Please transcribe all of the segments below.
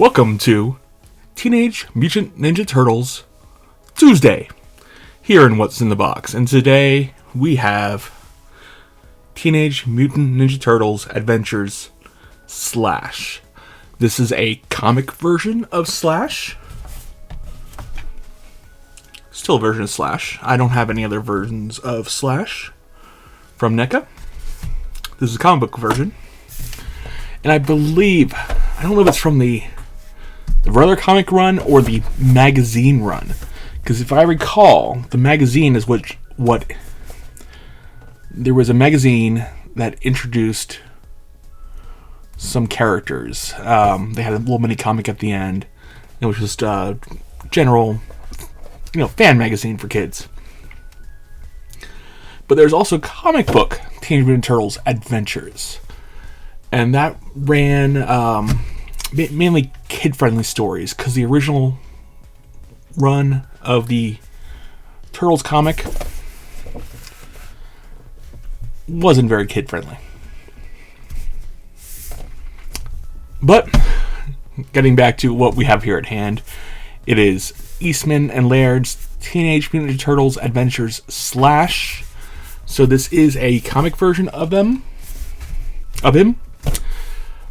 Welcome to Teenage Mutant Ninja Turtles Tuesday here in What's in the Box. And today we have Teenage Mutant Ninja Turtles Adventures Slash. This is a comic version of Slash. Still a version of Slash. I don't have any other versions of Slash from NECA. This is a comic book version. And I believe, I don't know if it's from the regular comic run or the magazine run. Because if I recall, the magazine is what there was a magazine that introduced some characters. They had a little mini comic at the end. It was just a general, fan magazine for kids. But there's also a comic book, Teenage Mutant Ninja Turtles Adventures. And that ran mainly kid-friendly stories, because the original run of the Turtles comic wasn't very kid-friendly. But, getting back to what we have here at hand, it is EASTMAN and LAIRD'S Teenage Mutant Ninja Turtles Adventures Slash. So this is a comic version of him.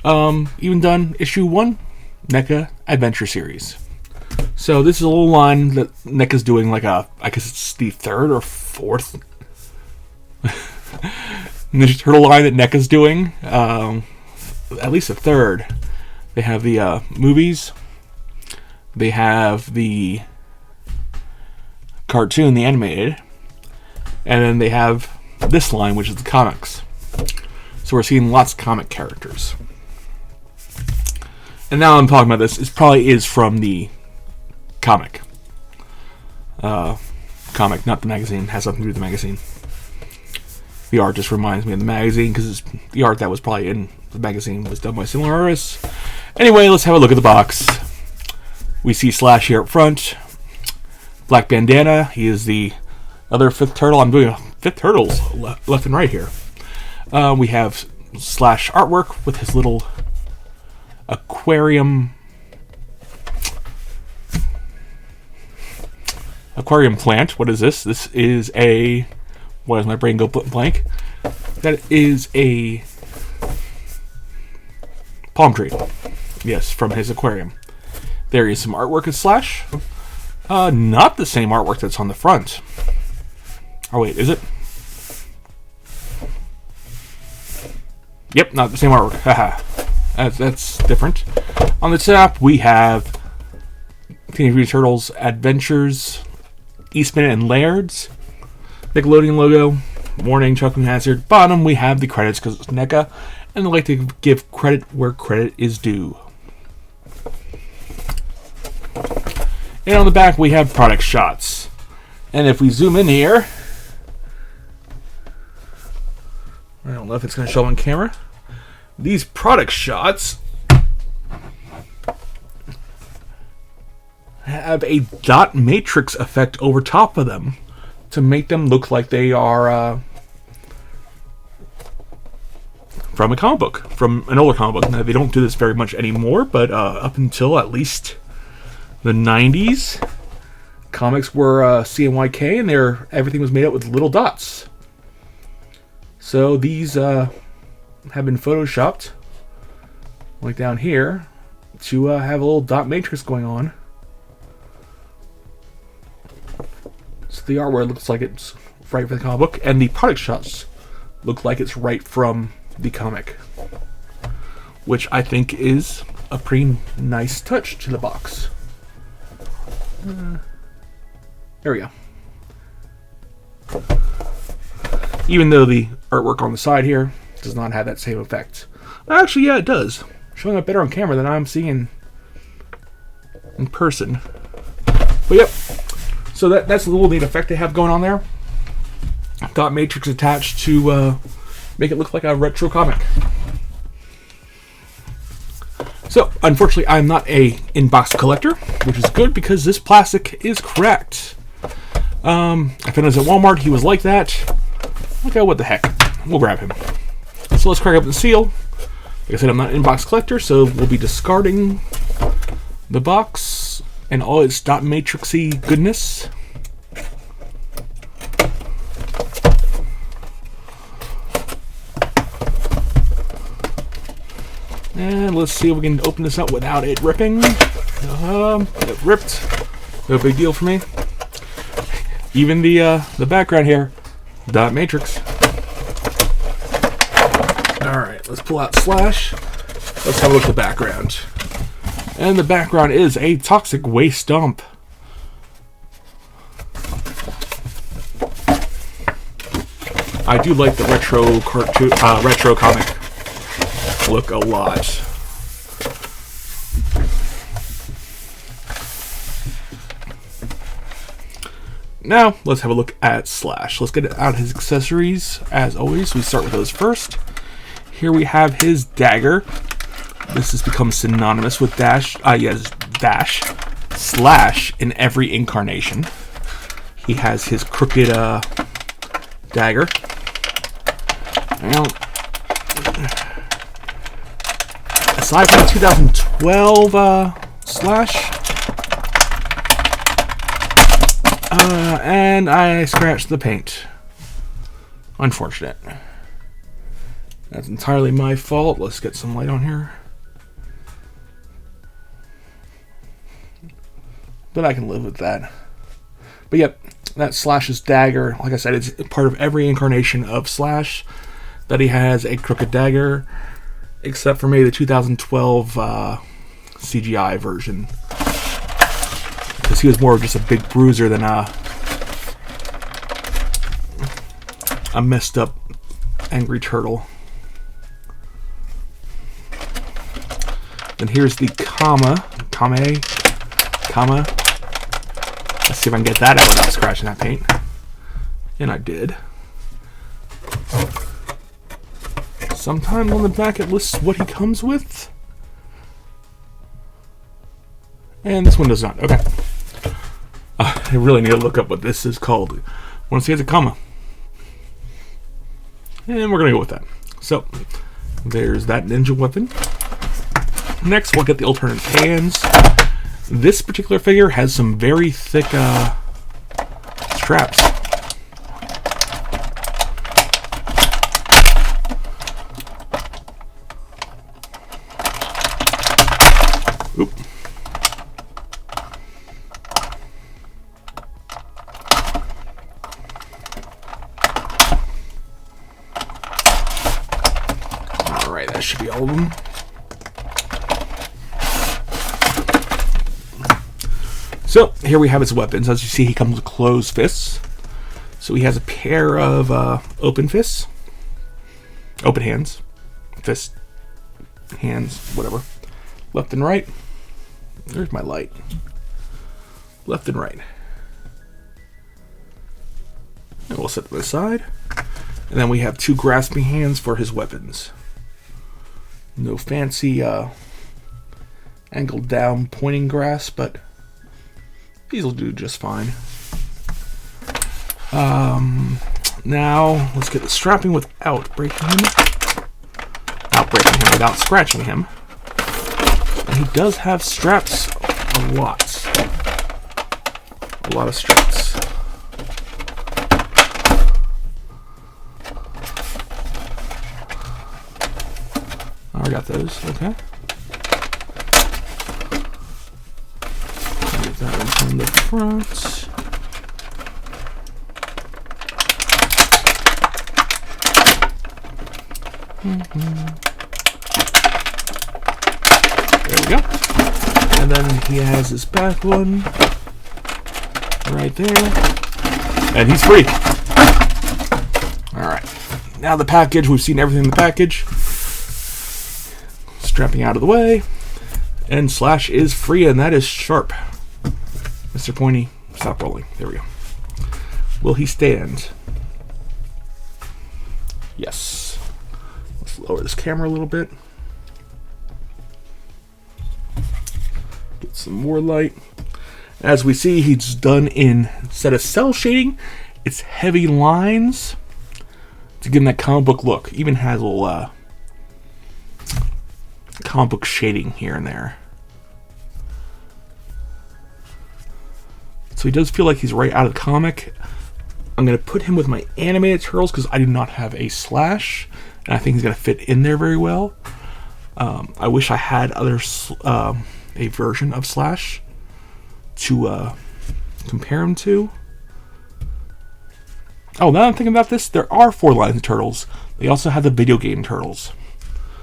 Even done issue 1, NECA Adventure Series. So this is a little line that NECA's doing, I guess it's the third or fourth Ninja Turtle line that NECA's doing. At least a third. They have the movies. They have the cartoon, the animated. And then they have this line, which is the comics. So we're seeing lots of comic characters. And now I'm talking about this, it probably is from the comic. Comic, not the magazine. It has something to do with the magazine. The art just reminds me of the magazine, because the art that was probably in the magazine was done by similar artists. Anyway, let's have a look at the box. We see Slash here up front. Black bandana. He is the other fifth turtle. I'm doing a fifth turtles left and right here. We have Slash artwork with his little aquarium plant. What is this? This is a... Why does my brain go blank? That is a palm tree. Yes, from his aquarium. There is some artwork of Slash. Not the same artwork that's on the front. Oh wait, is it? Yep, not the same artwork. Haha. That's different. On the top, we have Teenage Mutant Turtles Adventures, EASTMAN and LAIRD'S. Nickelodeon logo, warning, chuckling hazard. Bottom, we have the credits, because it's NECA, and they like to give credit where credit is due. And on the back, we have product shots. And if we zoom in here, I don't know if it's going to show on camera. These product shots have a dot matrix effect over top of them to make them look like they are from a comic book, from an older comic book. Now, they don't do this very much anymore, but up until at least the 90s, comics were CMYK, and everything was made up with little dots. So these have been photoshopped, like down here, to have a little dot matrix going on. So the artwork looks like it's right from the comic book, and the product shots look like it's right from the comic, which I think is a pretty nice touch to the box. There we go. Even though the artwork on the side here does not have that same effect. Actually, yeah, it does. Showing up better on camera than I'm seeing in person. But yep. So that's a little neat effect they have going on there. Dot matrix attached to make it look like a retro comic. So, unfortunately, I'm not a in-box collector, which is good because this plastic is cracked. I found this at Walmart. He was like that. Okay, what the heck. We'll grab him. So let's crack up the seal. Like I said, I'm not an in-box collector, so we'll be discarding the box and all its dot matrixy goodness. And let's see if we can open this up without it ripping. It ripped. No big deal for me. Even the background here, dot matrix. Alright, let's pull out Slash. Let's have a look at the background. And the background is a toxic waste dump. I do like the retro cartoon, retro comic look a lot. Now, let's have a look at Slash. Let's get out his accessories. As always, we start with those first. Here we have his dagger. This has become synonymous with Dash. Slash in every incarnation. He has his crooked dagger. Now, aside from the 2012 Slash, and I scratched the paint. Unfortunate. That's entirely my fault. Let's get some light on here. But I can live with that. But yep, that Slash's dagger, like I said, it's part of every incarnation of Slash that he has a crooked dagger, except for maybe the 2012 CGI version. Because he was more of just a big bruiser than a messed up angry turtle. And here's the comma. Let's see if I can get that out without scratching that paint. And I did. Sometimes on the back it lists what he comes with. And this one does not. Okay. I really need to look up what this is called. I want to see it's a comma. And we're going to go with that. So, there's that ninja weapon. Next, we'll get the alternative hands. This particular figure has some very thick straps. Oop. Alright, that should be all of them. So, here we have his weapons. As you see, he comes with closed fists. So he has a pair of open fists. Open hands. Fist. Hands. Whatever. Left and right. There's my light. Left and right. And we'll set them aside. And then we have two grasping hands for his weapons. No fancy angled down pointing grasp, but these will do just fine. Now, let's get the strapping without breaking him. Without scratching him. And he does have straps a lot. A lot of straps. Oh, I got those, okay. Get that one from the front. There we go. And then he has his back one right there. And he's free. Alright. Now the package. We've seen everything in the package. Strapping out of the way. And Slash is free, and that is sharp. Mr. Pointy, stop rolling. There we go. Will he stand? Yes. Let's lower this camera a little bit. Get some more light. As we see, he's done in, instead of cell shading, it's heavy lines to give him that comic book look. Even has a little comic book shading here and there. So he does feel like he's right out of the comic. I'm going to put him with my animated Turtles because I do not have a Slash, and I think he's going to fit in there very well. I wish I had a version of Slash to compare him to. Oh, now I'm thinking about this, there are 4 lines of Turtles. They also have the video game Turtles.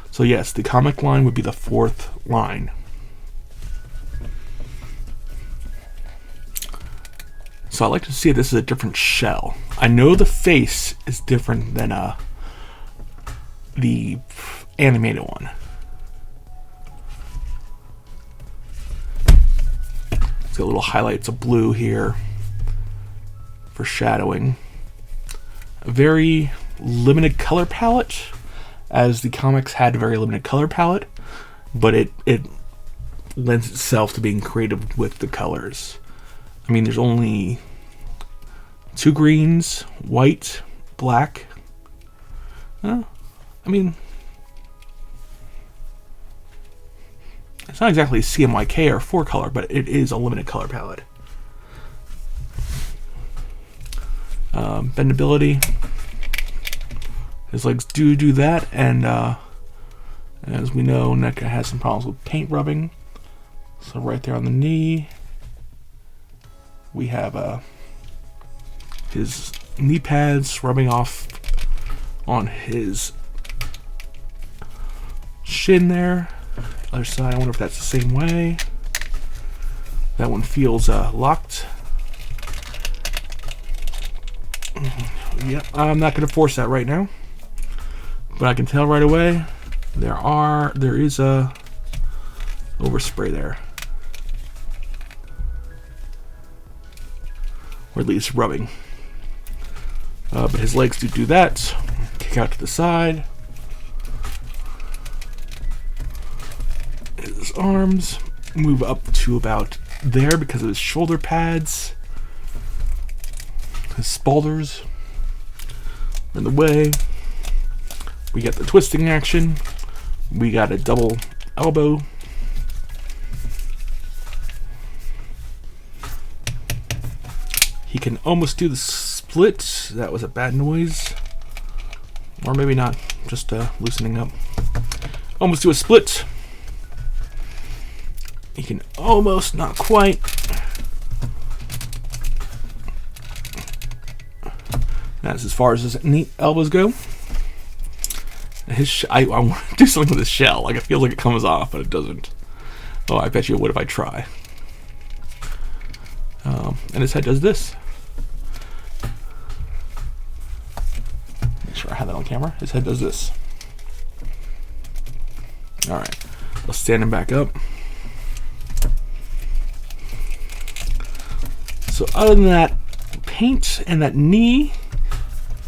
So yes, the comic line would be the 4th line. So I like to see this as a different shell. I know the face is different than the animated one. It's got little highlights of blue here for shadowing. A very limited color palette, as the comics had a very limited color palette, but it lends itself to being creative with the colors. I mean, there's only 2 greens, white, black. I mean, it's not exactly CMYK or 4-color, but it is a limited color palette. Bendability. His legs do that, and as we know, NECA has some problems with paint rubbing. So right there on the knee, we have his knee pads rubbing off on his shin there. Other side, I wonder if that's the same way. That one feels locked. Yep, I'm not going to force that right now, but I can tell right away there is a overspray there, or at least rubbing. But his legs do that. Kick out to the side. His arms move up to about there because of his shoulder pads. His spalders in the way. We got the twisting action. We got a double elbow. He can almost do the split. That was a bad noise. Or maybe not, just loosening up. Almost do a split. He can almost, not quite. That's as far as his neat elbows go. I want to do something with his shell. Like, it feels like it comes off, but it doesn't. Oh, I bet you it would if I try. And his head does this. Make sure I have that on camera. His head does this. Alright. Let's stand him back up. So other than that paint and that knee,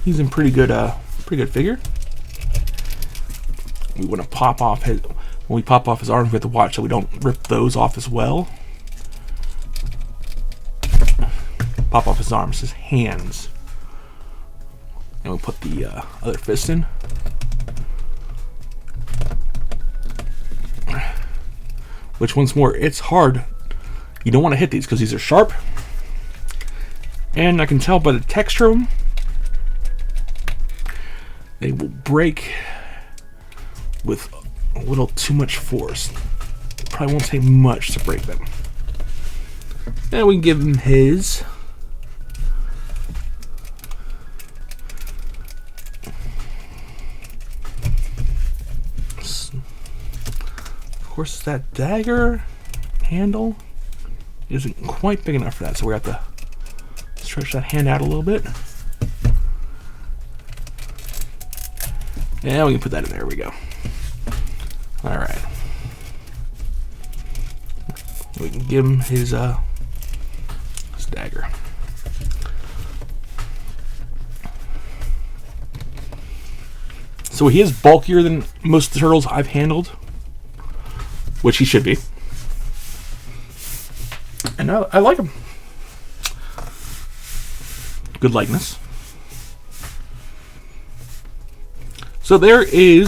he's in pretty good figure. We want to pop off when we pop off his arms, we have to watch so we don't rip those off as well. Pop off his arms, his hands. And we put the other fist in. Which, once more, it's hard. You don't want to hit these because these are sharp. And I can tell by the texture of them, they will break with a little too much force. It probably won't take much to break them. And we can give him his of course, that dagger handle isn't quite big enough for that, so we have to stretch that hand out a little bit. And we can put that in there. We go. Alright. We can give him his dagger. So he is bulkier than most of the turtles I've handled, which he should be. And I like him. Good likeness. So there is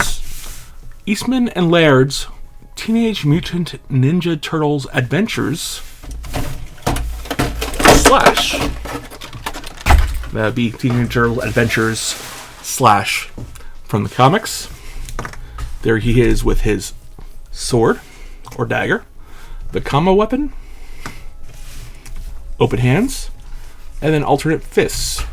EASTMAN and LAIRD'S Teenage Mutant Ninja Turtles Adventures. Flash. That would be Teenage Turtle Adventures Slash from the comics. There he is with his sword or dagger, the combo weapon, open hands, and then alternate fists.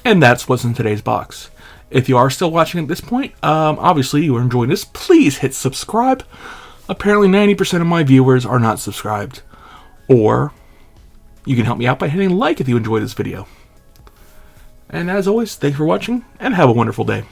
And that's what's in today's box. If you are still watching at this point, obviously you are enjoying this, please hit subscribe. Apparently 90% of my viewers are not subscribed. Or you can help me out by hitting like if you enjoyed this video. And as always, thanks for watching, and have a wonderful day.